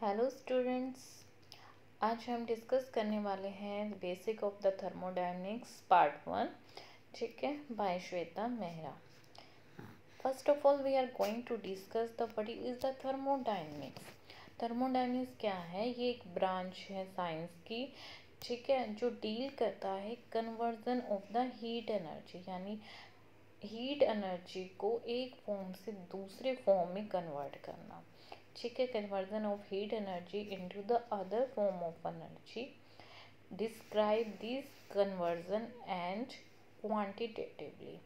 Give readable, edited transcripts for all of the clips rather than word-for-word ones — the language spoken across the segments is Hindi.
हेलो स्टूडेंट्स, आज हम डिस्कस करने वाले हैं basic of the thermodynamics part 1। ठीक है, by Shweta Mehra. First of all we are going to discuss the what is the thermodynamics. Thermodynamics क्या है? ये एक ब्रांच है साइंस की, ठीक है, जो डील करता है conversion of the heat energy, यानी हीट एनर्जी को एक फॉर्म से दूसरे फॉर्म में कन्वर्ट करना। ठीक है, conversion of heat energy into the other form of energy. Describe this conversion and quantitatively.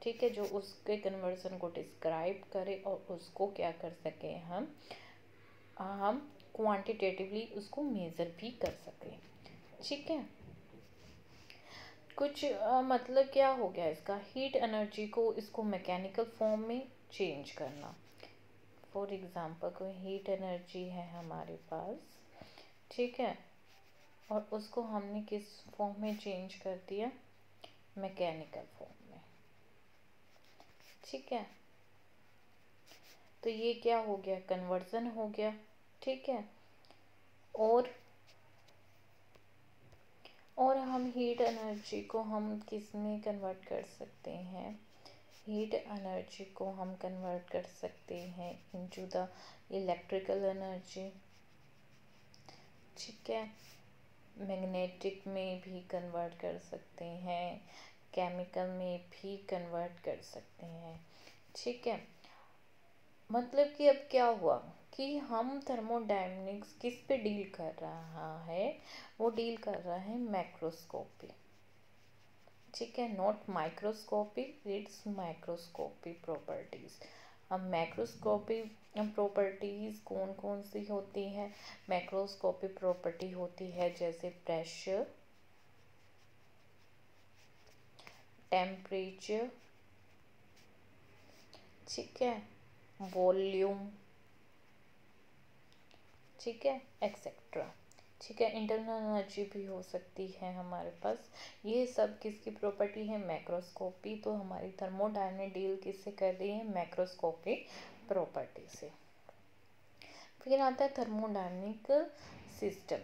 ठीक है, जो उसके कन्वर्जन को डिस्क्राइब करे और उसको क्या कर सके, हम क्वांटिटेटिवली उसको मेज़र भी कर सकें। ठीक है, कुछ मतलब क्या हो गया इसका, हीट एनर्जी को इसको मैकेनिकल फॉर्म में चेंज करना। फॉर एग्जांपल कोई हीट एनर्जी है हमारे पास, ठीक है, और उसको हमने किस फॉर्म में चेंज कर दिया? मैकेनिकल फॉर्म में। ठीक है, तो ये क्या हो गया? कन्वर्जन हो गया। ठीक है, और हम हीट एनर्जी को हम किस में कन्वर्ट कर सकते हैं? हीट एनर्जी को हम कन्वर्ट कर सकते हैं इनटू द इलेक्ट्रिकल एनर्जी। ठीक है, मैग्नेटिक में भी कन्वर्ट कर सकते हैं, केमिकल में भी कन्वर्ट कर सकते हैं। ठीक है, मतलब कि अब क्या हुआ कि हम थर्मोडायनेमिक्स किस पे डील कर रहा है? वो डील कर रहा है मैक्रोस्कोपी। ठीक है, not microscopy, it's microscopy properties. अब मैक्रोस्कोपी प्रॉपर्टीज कौन कौन सी होती है? मैक्रोस्कोपी प्रॉपर्टी होती है जैसे प्रेशर, टेम्परेचर, ठीक है, वॉल्यूम, ठीक है, एक्सेट्रा। ठीक है, इंटरनल एनर्जी भी हो सकती है हमारे पास। ये सब किसकी प्रॉपर्टी है? मैक्रोस्कोपी। तो हमारी थर्मोडायनेमिक डील किससे कर रही है? मैक्रोस्कोपी प्रॉपर्टी से। फिर आता है थर्मोडायनेमिक सिस्टम।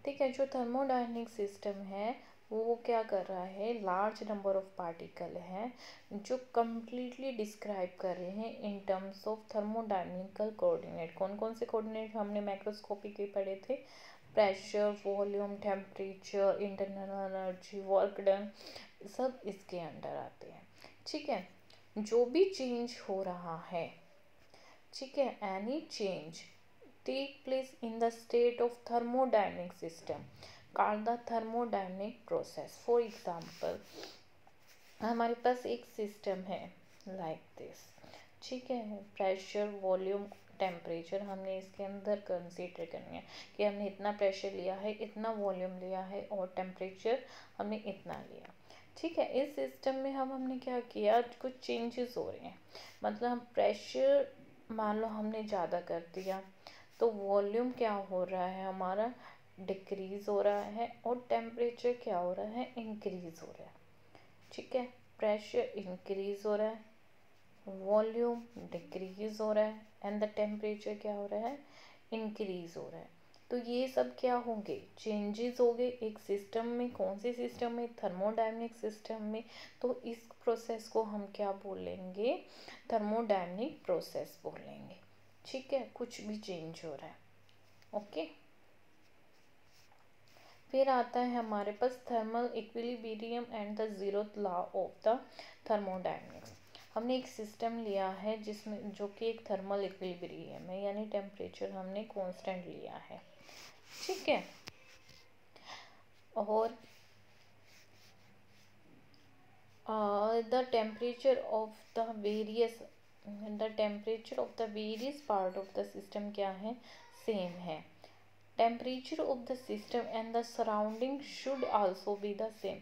ठीक है, जो थर्मोडायनेमिक सिस्टम है वो क्या कर रहा है? लार्ज नंबर ऑफ पार्टिकल हैं जो कम्प्लीटली डिस्क्राइब कर रहे हैं in terms of thermodynamical coordinate. कौन कौन से कोऑर्डिनेट हमने माइक्रोस्कोपी के पढ़े थे? Pressure, volume, temperature, internal energy, work done, सब इसके अंडर आते हैं। ठीक है, जो भी चेंज हो रहा है, ठीक है, any change take place in the state of thermodynamic system called the thermodynamic process. For example, हमारे पास एक सिस्टम है लाइक दिस, ठीक है, प्रेशर, वॉल्यूम, टेम्परेचर हमने इसके अंदर कंसीडर करनी है कि हमने इतना प्रेशर लिया है, इतना वॉल्यूम लिया है और टेम्परेचर हमने इतना लिया। ठीक है, इस सिस्टम में हमने क्या किया? कुछ चेंजेस हो रहे हैं। मतलब हम प्रेशर मान लो हमने ज़्यादा कर दिया तो वॉल्यूम क्या हो रहा है? हमारा डिक्रीज हो रहा है और टेम्परेचर क्या हो रहा है? इंक्रीज हो रहा है। ठीक है, प्रेशर इंक्रीज हो रहा है, वॉल्यूम डिक्रीज हो रहा है एंड द टेम्परेचर क्या हो रहा है? इंक्रीज हो रहा है। तो ये सब क्या होंगे? चेंजेस हो गए एक सिस्टम में। कौन से सिस्टम में? थर्मोडायनेमिक सिस्टम में। तो इस प्रोसेस को हम क्या बोलेंगे? थर्मोडायनेमिक प्रोसेस बोलेंगे। ठीक है, कुछ भी चेंज हो रहा है। ओके, फिर आता है हमारे पास thermal equilibrium and the zeroth law of the thermodynamics. हमने एक सिस्टम लिया है जिसमें जो कि एक थर्मल इक्विलिब्रियम है, यानी टेम्परेचर हमने कांस्टेंट लिया है। ठीक है, और the temperature of the various part of the system क्या है? सेम है। Temperature of the system and the surrounding should also be the same.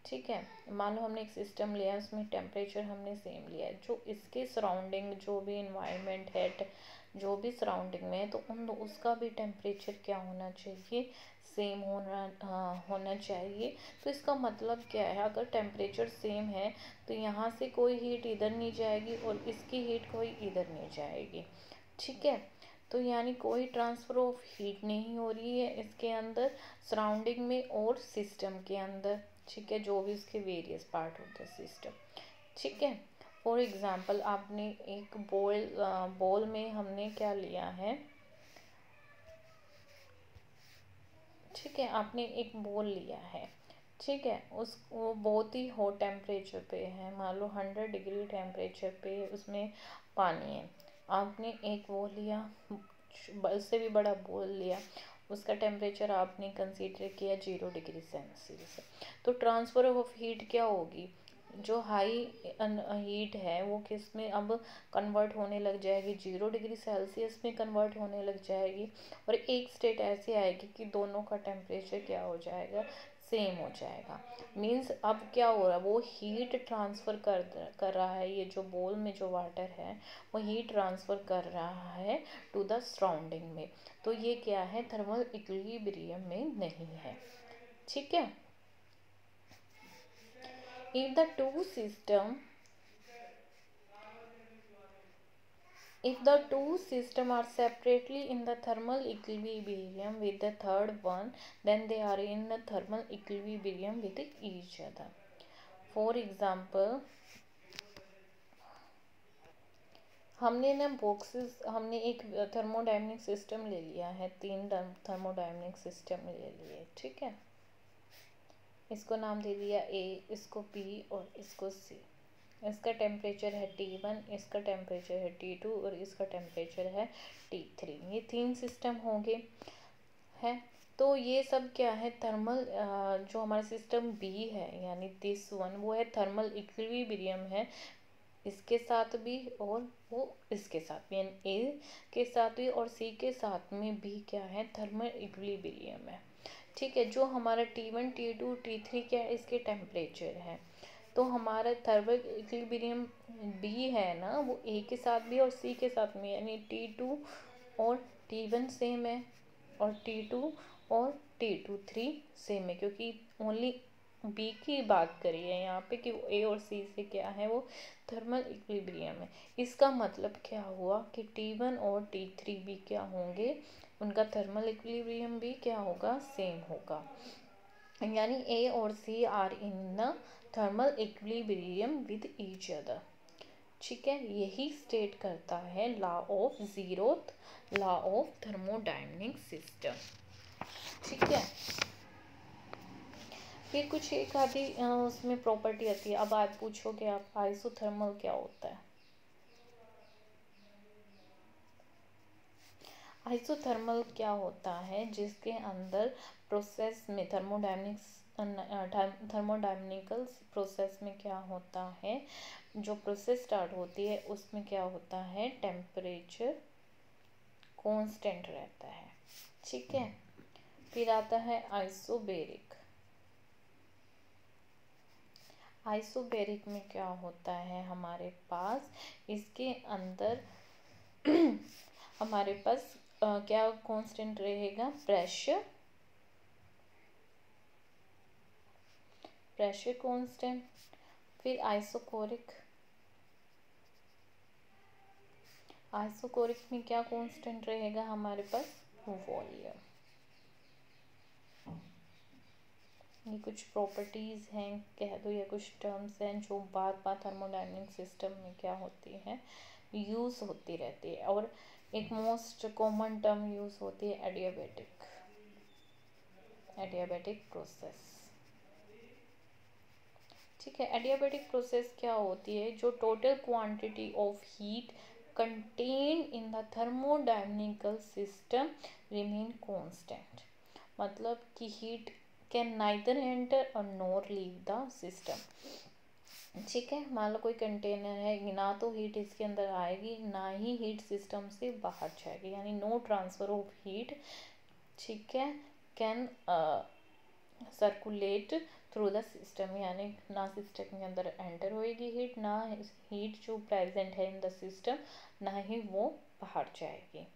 ठीक है, मान लो हमने एक सिस्टम लिया है, उसमें टेम्परेचर हमने सेम लिया है, जो इसके सराउंडिंग जो भी इन्वायरमेंट है, जो भी सराउंडिंग में है, तो उसका भी टेम्परेचर क्या होना चाहिए? सेम होना चाहिए। तो इसका मतलब क्या है? अगर टेम्परेचर सेम है तो यहाँ से कोई हीट इधर नहीं जाएगी और इसकी हीट कोई इधर नहीं जाएगी। ठीक है, तो यानी कोई ट्रांसफ़र ऑफ हीट नहीं हो रही है इसके अंदर, सराउंडिंग में और सिस्टम के अंदर, ठीक है, जो भी उसके वेरियस पार्ट होते हैं सिस्टम, ठीक है। फॉर एग्जांपल आपने एक बॉल में हमने क्या लिया है, ठीक है, आपने एक बॉल लिया है, ठीक है, वो बहुत ही हॉट टेम्परेचर पे है, मान लो 100 डिग्री टेम्परेचर पे उसमें पानी है। आपने एक वो लिया, उससे भी बड़ा बोल लिया, उसका टेम्परेचर आपने कंसीडर किया 0 डिग्री सेल्सियस। तो ट्रांसफ़र ऑफ हीट क्या होगी, जो हाई हीट है वो किस में अब कन्वर्ट होने लग जाएगी, 0 डिग्री सेल्सियस में कन्वर्ट होने लग जाएगी। और एक स्टेट ऐसी आएगी कि दोनों का टेम्परेचर क्या हो जाएगा, सेम हो जाएगा। मीन्स अब क्या हो रहा है, वो हीट ट्रांसफ़र कर रहा है, ये जो बोल में जो वाटर है वो हीट ट्रांसफ़र कर रहा है टू द सराउंडिंग में। तो ये क्या है, थर्मल इक्विलिब्रियम में नहीं है, ठीक है। If the two system if the two system are separately in the thermal equilibrium with the third one, then they are in the thermal equilibrium with each other. For example, हमने ना बॉक्सेस, हमने एक थर्मोडायनेमिक सिस्टम ले लिया है, 3 थर्मोडायनेमिक सिस्टम ले लिए, ठीक है। इसको नाम दे दिया ए, इसको बी और इसको सी। इसका टेम्परेचर है T1, इसका टेम्परेचर है T2 और इसका टेम्परेचर है T3। ये 3 सिस्टम होंगे, है। तो ये सब क्या है, थर्मल, जो हमारा सिस्टम B है यानी दिस वन, वो है थर्मल इक्विलिब्रियम है इसके साथ भी और वो इसके साथ भी, यानी ए के साथ भी और सी के साथ में भी क्या है, थर्मल इक्विलिब्रियम है, ठीक है। जो हमारा T1 T2 T3 क्या है, इसके टेम्परेचर है। तो हमारा थर्मल इक्विलिब्रियम बी है ना, वो ए के साथ भी और सी के साथ में, यानी T2 और T1 सेम है और T2 और T3 सेम है, क्योंकि ओनली बी की बात करी है यहाँ पे कि ए और सी से क्या है, वो थर्मल इक्विलिब्रियम है। इसका मतलब क्या हुआ कि T1 और T3 भी क्या होंगे, उनका थर्मल इक्विलिब्रियम भी क्या होगा, सेम होगा। यानी ए और C are in the thermal equilibrium with each other, ठीक है। यही स्टेट करता है law of zeroth, law of thermodynamic system, ठीक है। फिर कुछ एक आधी उसमें प्रॉपर्टी आती है। अब आज पूछोगे आप आइसोथर्मल क्या होता है। आइसोथर्मल क्या होता है, जिसके अंदर प्रोसेस में थर्मोडायनेमिकल प्रोसेस में क्या होता है, जो प्रोसेस स्टार्ट होती है उसमें क्या होता है, टेम्परेचर कांस्टेंट रहता है, ठीक है। फिर आता है आइसोबैरिक। आइसोबैरिक में क्या होता है हमारे पास, इसके अंदर हमारे पास क्या कांस्टेंट रहेगा, प्रेशर कांस्टेंट। फिर आइसोकोरिक में क्या कांस्टेंट रहेगा हमारे पास, वॉल्यूम। ये कुछ प्रॉपर्टीज हैं कह दो, या कुछ टर्म्स हैं जो बार बार थर्मोडायनेमिक सिस्टम में क्या होती है, यूज होती रहती है। और एक मोस्ट कॉमन टर्म यूज होती है एडियाबैटिक प्रोसेस, ठीक है। एडियाबैटिक प्रोसेस क्या होती है, जो total quantity of heat contained in the thermodynamical system remain constant, मतलब कि हीट कैन नाइदर एंटर और नॉर लीव द सिस्टम, ठीक है। मान लो कोई कंटेनर है, ना तो हीट इसके अंदर आएगी ना ही हीट सिस्टम से बाहर जाएगी, यानी नो ट्रांसफर ऑफ हीट, ठीक है, can circulate through the system, यानी ना सिस्टम के अंदर एंटर होएगी हीट, ना हीट जो प्रेजेंट है इन द सिस्टम, ना ही वो बाहर जाएगी,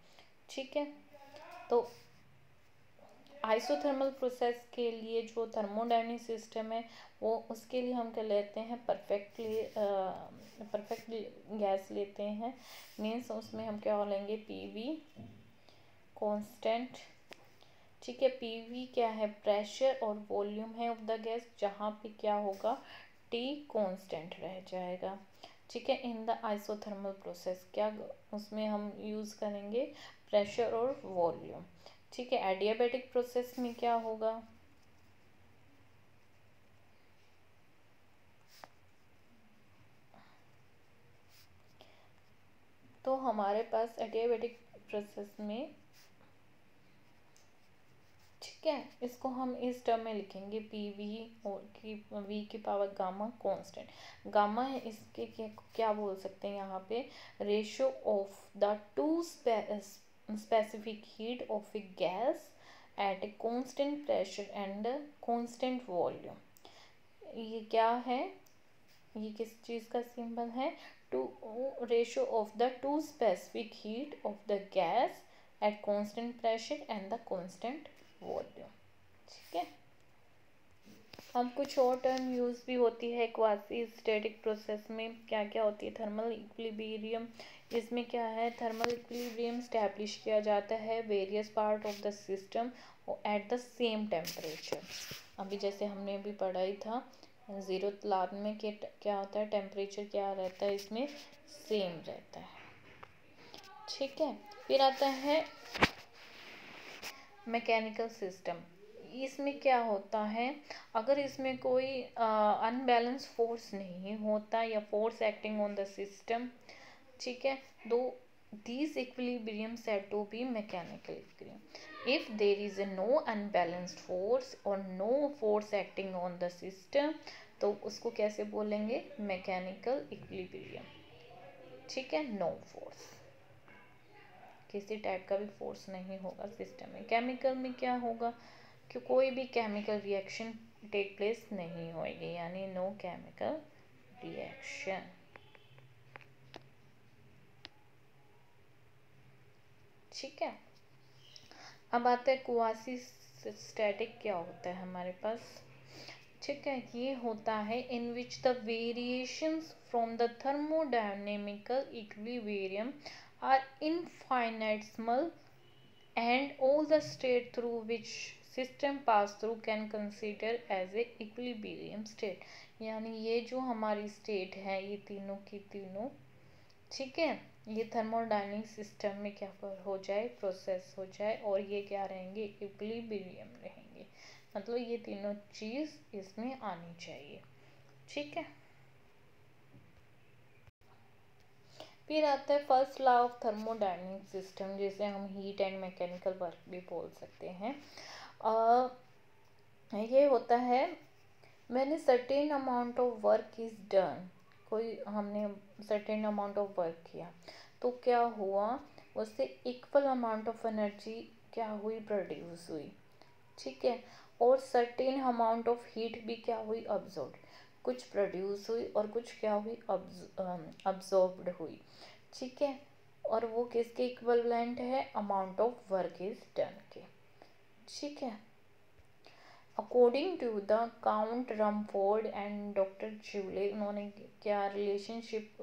ठीक है। तो आइसोथर्मल प्रोसेस के लिए जो थर्मोडायनेमिक सिस्टम है, वो उसके लिए हम क्या लेते हैं, परफेक्ट गैस लेते हैं। मीन्स उसमें हम क्या लेंगे, PV कांस्टेंट। ठीक है, पीवी क्या है, प्रेशर और वॉल्यूम है ऑफ द गैस, जहाँ पे क्या होगा, टी कांस्टेंट रह जाएगा। ठीक है, इन द आइसोथर्मल प्रोसेस क्या उसमें हम यूज़ करेंगे, प्रेशर और वॉल्यूम। ठीक है, एडियाबैटिक प्रोसेस में क्या होगा, तो हमारे पास एडियाबैटिक प्रोसेस में, ठीक है, इसको हम इस टर्म में लिखेंगे पी वी और की वी की पावर गामा कांस्टेंट। गामा है, इसके क्या बोल सकते हैं यहाँ पे, ratio of the two specific heat of a gas at a constant pressure and constant volume. ये क्या है, ये किस चीज़ का सिंबल है, two ratio of the two specific heat of the gas at constant pressure and the constant volume. ठीक है, अब कुछ और टर्म यूज भी होती है क्वासी स्टैटिक प्रोसेस में, क्या क्या होती है, थर्मल इक्विलिब्रियम। इसमें क्या है, थर्मल इक्विलिब्रियम स्टैब्लिश किया जाता है various part of the system at the same temperature. अभी जैसे हमने अभी पढ़ा ही था जीरो लाद में क्या होता है, टेम्परेचर क्या रहता है इसमें, सेम रहता है। ठीक है, फिर आता है मैकेनिकल सिस्टम। इसमें क्या होता है, अगर इसमें कोई अनबैलेंस फोर्स नहीं होता या force acting on the system, ठीक है, दो these equilibrium said to be mechanical equilibrium. If there is a no unbalanced force or no force acting on the system, तो उसको कैसे बोलेंगे, मैकेनिकल इक्विलिब्रियम। ठीक है, नो फोर्स, किसी टाइप का भी फोर्स नहीं होगा सिस्टम में। केमिकल में क्या होगा, कि कोई भी केमिकल रिएक्शन टेक प्लेस नहीं होगी, यानी नो केमिकल रिएक्शन। ठीक है, अब आता है क्वासी स्टैटिक, क्या होता है हमारे पास। ठीक है, ये होता है in which the variations from the thermodynamical equilibrium are infinitesimal and all the state through which system pass through can consider as a equilibrium state। यानी ये जो हमारी स्टेट है, ये तीनों की तीनों, ठीक है, ये थर्मोडायनेमिक सिस्टम में क्या हो जाए, प्रोसेस हो जाए, और ये क्या रहेंगे, इक्विलिब्रियम रहेंगे। मतलब ये तीनों चीज इसमें आनी चाहिए। ठीक है, फिर आता है first law of thermodynamic system, जिसे हम हीट एंड मैकेनिकल वर्क भी बोल सकते हैं। ये होता है when certain amount of work is done, कोई हमने सर्टेन अमाउंट ऑफ वर्क किया तो क्या हुआ, उससे इक्वल अमाउंट ऑफ एनर्जी क्या हुई, प्रोड्यूस हुई। ठीक है, और सर्टेन अमाउंट ऑफ हीट भी क्या हुई, अब्जॉर्ब, कुछ प्रोड्यूस हुई और कुछ क्या हुई, अब्जॉर्ब्ड हुई। ठीक है, और वो किसके इक्विवेलेंट है, amount of work is done के। ठीक है, according to the count Rumford and doctor Joule, उन्होंने क्या रिलेशनशिप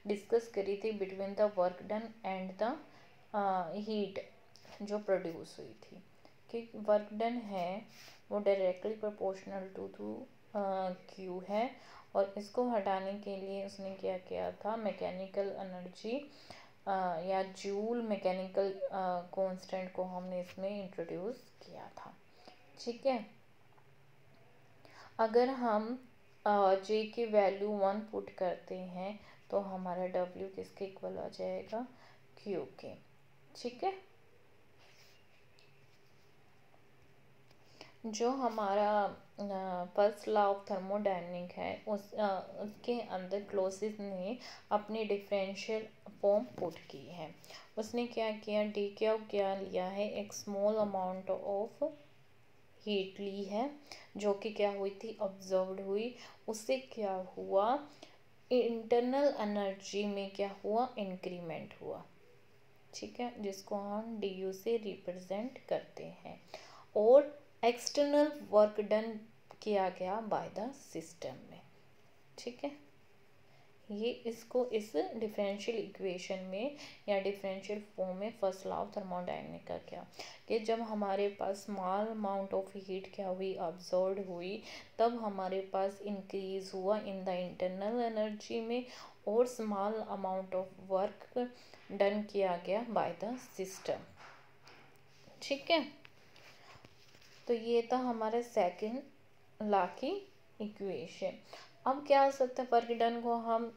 डिस्कस करी थी between the work done and the heat जो प्रोड्यूस हुई थी, कि वर्क डन है वो डायरेक्टली प्रोपोर्शनल टू क्यू है, और इसको हटाने के लिए उसने क्या किया था, मैकेनिकल एनर्जी या जूल मैकेनिकल कांस्टेंट को हमने इसमें इंट्रोड्यूस किया था। ठीक है, अगर हम जे की वैल्यू 1 पुट करते हैं तो हमारा डब्ल्यू किसके इक्वल आ जाएगा, क्यू के। ठीक है, जो हमारा फर्स्ट लॉ ऑफ थर्मोडायनेमिक है उसके अंदर क्लोसिस ने अपनी डिफरेंशियल फॉर्म पुट की है। उसने क्या किया, डी क्या लिया है, एक स्मॉल अमाउंट ऑफ हीट ली है जो कि क्या हुई थी, ऑब्जर्व्ड हुई, उससे क्या हुआ, इंटरनल एनर्जी में क्या हुआ, इंक्रीमेंट हुआ। ठीक है, जिसको हम डी यू से रिप्रेजेंट करते हैं, और एक्सटर्नल वर्क डन किया गया बाय द सिस्टम में। ठीक है, ये इसको इस डिफरेंशियल इक्वेशन में या डिफरेंशियल फॉर्म में फर्स्ट लॉ ऑफ थर्मोडायनेमिक्स का क्या कि जब हमारे पास स्मॉल अमाउंट ऑफ हीट क्या हुई अब्जॉर्ब हुई, तब हमारे पास इंक्रीज हुआ इन द इंटरनल एनर्जी में और small amount of work done किया गया बाय द सिस्टम। ठीक है, तो ये था हमारे सेकंड लॉ की इक्वेशन। अब क्या हो सकता है, वर्क डन को हम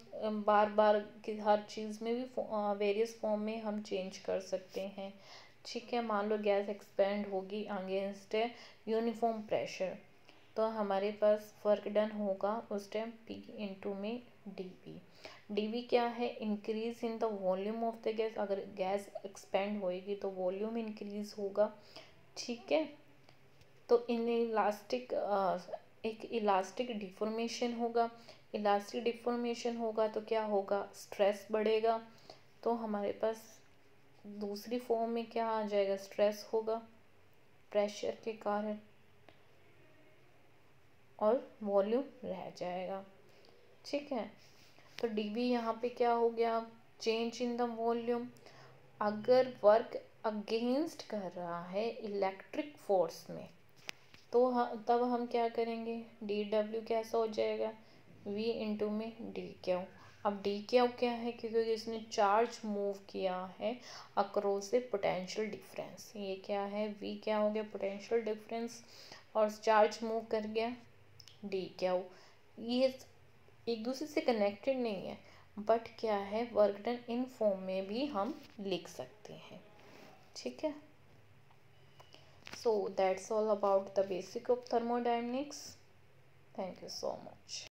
बार बार की हर चीज़ में भी वेरियस फॉर्म में हम चेंज कर सकते हैं। ठीक है, मान लो गैस एक्सपेंड होगी अगेंस्ट यूनिफॉर्म प्रेशर, तो हमारे पास वर्क डन होगा उस टाइम P इंटू में dV। dV क्या है, increase in the volume of the gas. अगर गैस एक्सपेंड होएगी तो वॉल्यूम इंक्रीज होगा। ठीक है, तो इन इलास्टिक एक इलास्टिक डिफॉर्मेशन होगा। इलास्टिक डिफॉर्मेशन होगा तो क्या होगा, स्ट्रेस बढ़ेगा। तो हमारे पास दूसरी फॉर्म में क्या आ जाएगा, स्ट्रेस होगा प्रेशर के कारण और वॉल्यूम रह जाएगा। ठीक है, तो dV यहाँ पे क्या हो गया, चेंज इन द वॉल्यूम। अगर वर्क अगेंस्ट कर रहा है इलेक्ट्रिक फोर्स में, तो तब हम क्या करेंगे, dW कैसा हो जाएगा, V इंटू में dQ। अब dQ क्या है, क्योंकि इसने चार्ज मूव किया है अक्रॉस ए पोटेंशियल डिफरेंस। ये क्या है, V क्या हो गया, पोटेंशियल डिफरेंस, और चार्ज मूव कर गया dQ। ये एक दूसरे से कनेक्टेड नहीं है, बट क्या है, वर्क डन इन फॉर्म में भी हम लिख सकते हैं। ठीक है, so that's all about the basic of thermodynamics. Thank you so much.